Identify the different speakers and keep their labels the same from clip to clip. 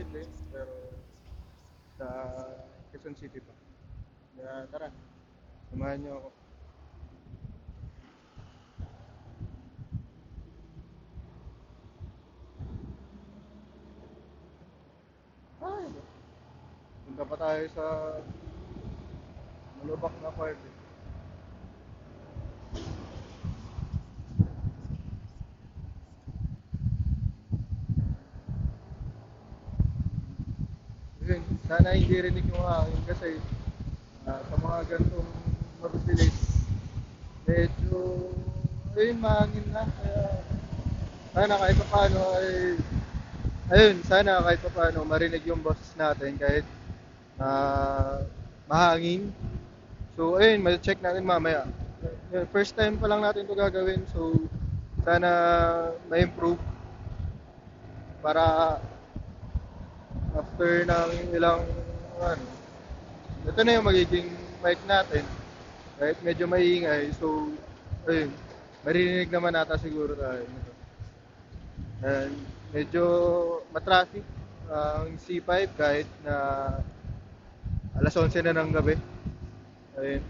Speaker 1: din, pero sa Quezon City pa. Kaya tara, samahan niyo ako. Ay, punta pa tayo sa malubak na part eh. Yun, sana hindi rinig yung hangin kasi sa mga gantong mabibilis, medyo ayun, mahangin na. Kaya sana kahit pa paano ay ayun, sana kahit pa paano marinig yung boses natin kahit mahangin. So ayun, ma-check natin mamaya. First time pa lang natin 'to gagawin. So sana ma-improve para after ng ilang ano, ito na yung magiging mic natin. Kahit medyo maingay, so ayun, maririnig naman nata siguro tayo nito. And medyo matraffic ang C5 kahit na alas 11 na ng gabi. Ayun.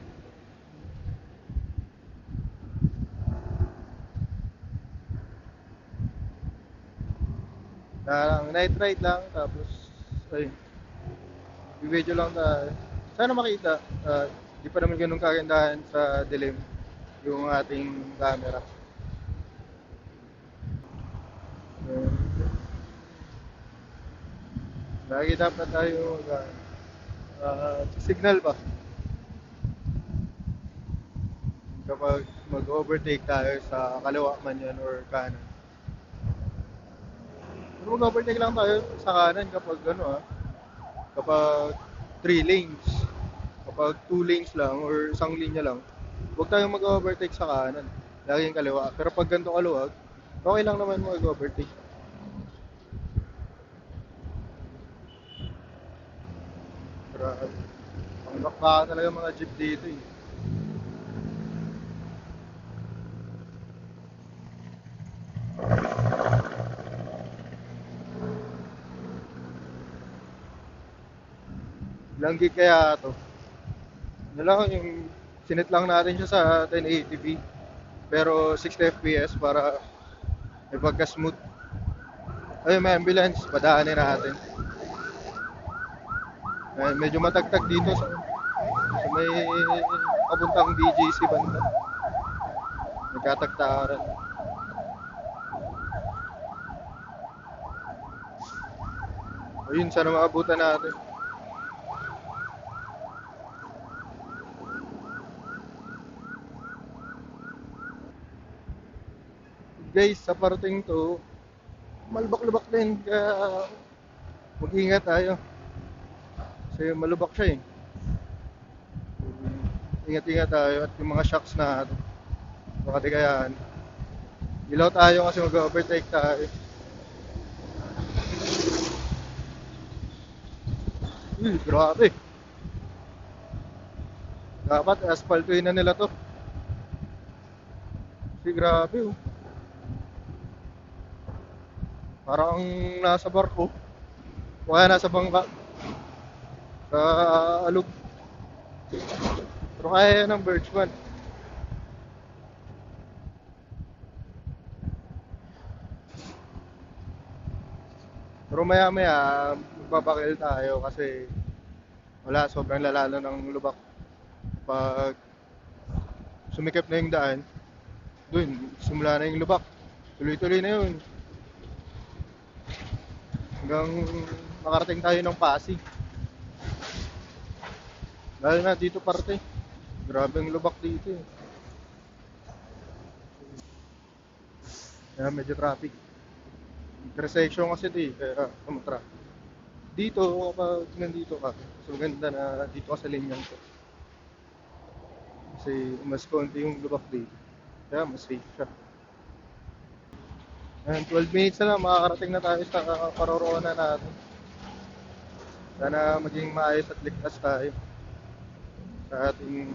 Speaker 1: Night ride lang tapos ayun, video lang tayo. Sana makita. Di pa naman ganun kagandahan sa dilim yung ating camera. Ayun. Lagi dapat tayo signal ba kapag mag-overtake tayo sa kaliwa man yan or kanan. Pero mag-overtake lang tayo sa kanan kapag kapag 3 lanes. Kapag 2 lanes lang or isang linya lang, huwag tayong mag-overtake sa kanan. Laging kaliwa. Pero pag ganito kaluwag, okay lang naman mag-overtake. Grabe. Ang bakbakan talaga mga jeep dito eh. Ilang gig kaya to? Ano lang yung sinit lang natin siya sa 1080p. Pero 60 FPS para may pagka-smooth. Ayun, may ambulance. Padaanin natin. Ayun, medyo matagtag dito sa may papuntang BGC banda. Nagkatagtaran. Ayun, sana maabutan natin. Guys, sa parating to, malubak-lubak din. Kaya mag-ingat tayo. Kasi malubak siya eh. Ingat-ingat tayo at yung mga shocks na baka di kayaan. Ilaw tayo kasi mag-overtake tayo. Uy, grabe. Dapat asphaltuin na nila to. Kasi grabe oh. Parang nasa barko. O kaya nasa bangka. Sa alog. Pero kaya yan ng Birchman. Pero maya maya, magpapakil tayo kasi wala, sobrang lalalo ng lubak. Pag sumikip na yung daan, dun, simula na yung lubak. Tuloy-tuloy na yun. Hanggang makarating tayo ng Pasig. Lalo na dito parte. Grabe ang lubak dito eh. Kaya medyo traffic. Intersection kasi di, kaya traffic. Dito, kapag nandito ka, so maganda na dito ka sa linyang to. Kasi mas konti yung lubak dito. Kaya mas safe siya. Ayan, 12 minutes na lang, makakarating na tayo sa paroroonan natin. Sana maging maayos at ligtas tayo sa ating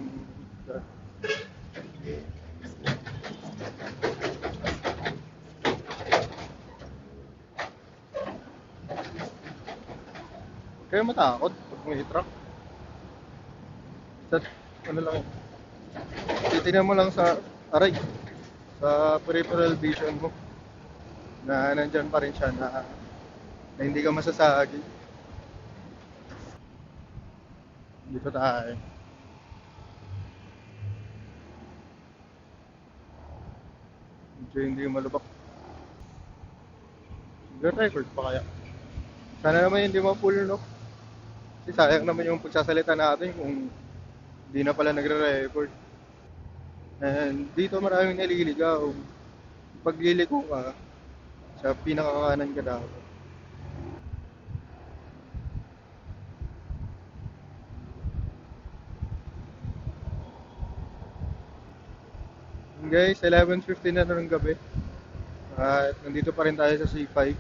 Speaker 1: Kaya matakot pag may truck. Sa, ano lang yun. Titignan mo lang sa aray, sa peripheral vision mo na nandyan pa rin siya na hindi ka masasagi. Dito tayo. Medyo hindi malubak. Good record pa kaya. Sana naman hindi ma-full, no? Kasi sayang naman yung pagsasalita natin kung hindi na pala nagre-record. And dito maraming naliligaw. Pag liliko ka, sa pinakakanan ka dapat. And guys, 11:15 na ng gabi. At nandito pa rin tayo sa C5.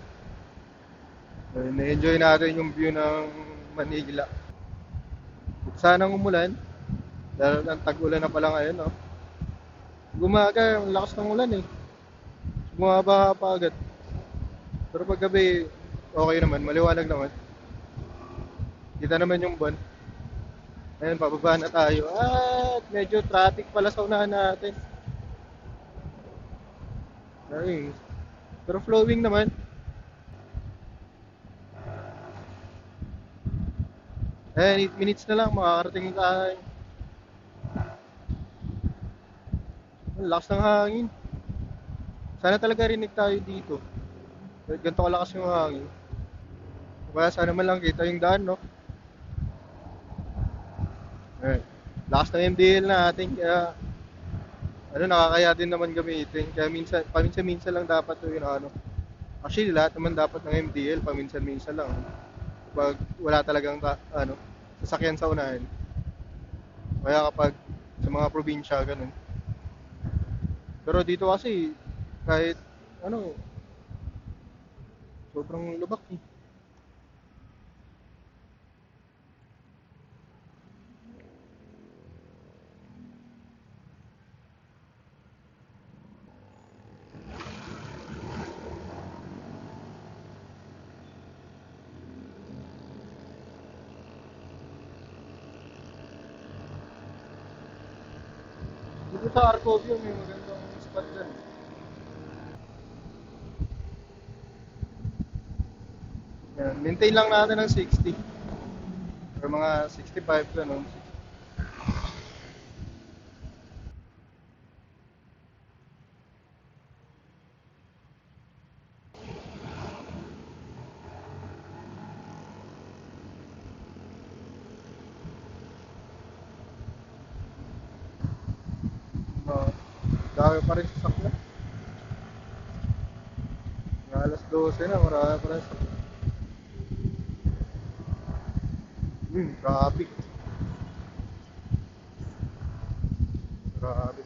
Speaker 1: Na-enjoy natin yung view ng Manila. Sanang umulan, dahil ang tag-ulan na pala ngayon, no? Gumaga, ang lakas ng ulan eh. Bumaba pa agad. Pero pag gabi, okay naman, maliwanag naman. Kita naman yung buwan. Ayun, pababa na tayo. At medyo traffic pala sa unahan natin. Ayun. Pero flowing naman. Ayan, 8 minutes na lang, makakarating tayo. Ang lakas ng hangin. Sana talaga rinig tayo dito. Kahit ganito kalakas yung hangin. Kaya sana man lang kita yung daan, no? Ayan. Lakas ng MDL natin, kaya nakakaya din naman gamitin. Kaya minsan, paminsan-minsan lang dapat yung ano. Actually, lahat naman dapat ng MDL, paminsan-minsan lang. Pag wala talagang sasakyan sa unahan. Kaya kapag sa mga probinsya, ganun. Pero dito kasi, kahit ano, sobrang lubak eh. Dito sa Arcovio, may magandang spot dyan. Yan. Maintain lang natin ng 60. Or mga 65 ganun. Uh, Dami pa rin sasakyan. Mga alas 12 na, marami pa rin sasakyan. Traffic. Grabe.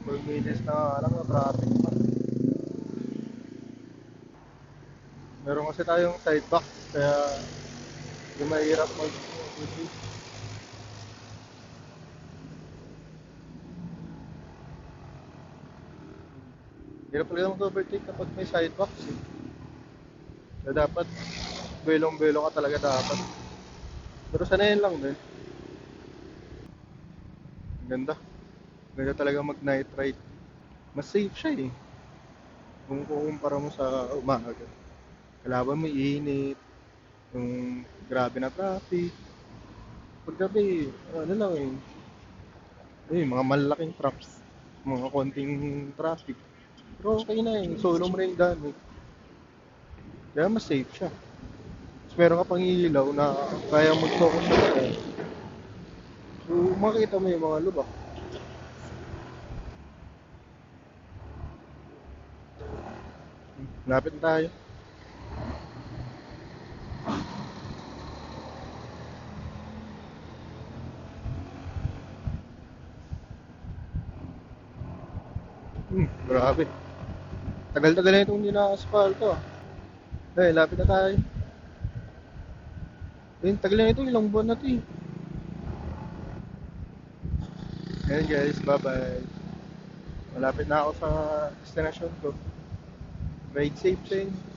Speaker 1: For minutes na nga lang, traffic pa. Meron kasi tayong side box, kaya hindi mahirap mag-video. Hirap talaga mag-overtake kapag may side box eh. Kaya dapat, belong-belo ka talaga dapat. Pero sanayin lang din. Ang ganda. Ganda talaga mag-night ride. Mas safe siya eh. Kung kukumpara mo sa umaga. Kalaban mo init, yung grabe na traffic. Paggabi, ano lang eh. Mga malalaking trucks. Mga konting traffic. Pero okay na eh. Solo mo rin daan eh. Kaya mas safe siya. Tapos meron ka pang ilaw na kaya mag-focus sa daan. So makita mo yung mga lubak. Lapit na tayo. Grabe. Tagal-tagal na itong hindi na-asphalt ah. Lapit na tayo. Tagal na ito, ilang buwan na ito eh. Ayun guys, bye-bye. Malapit na ako sa destination ko. Ride safe sa inyo.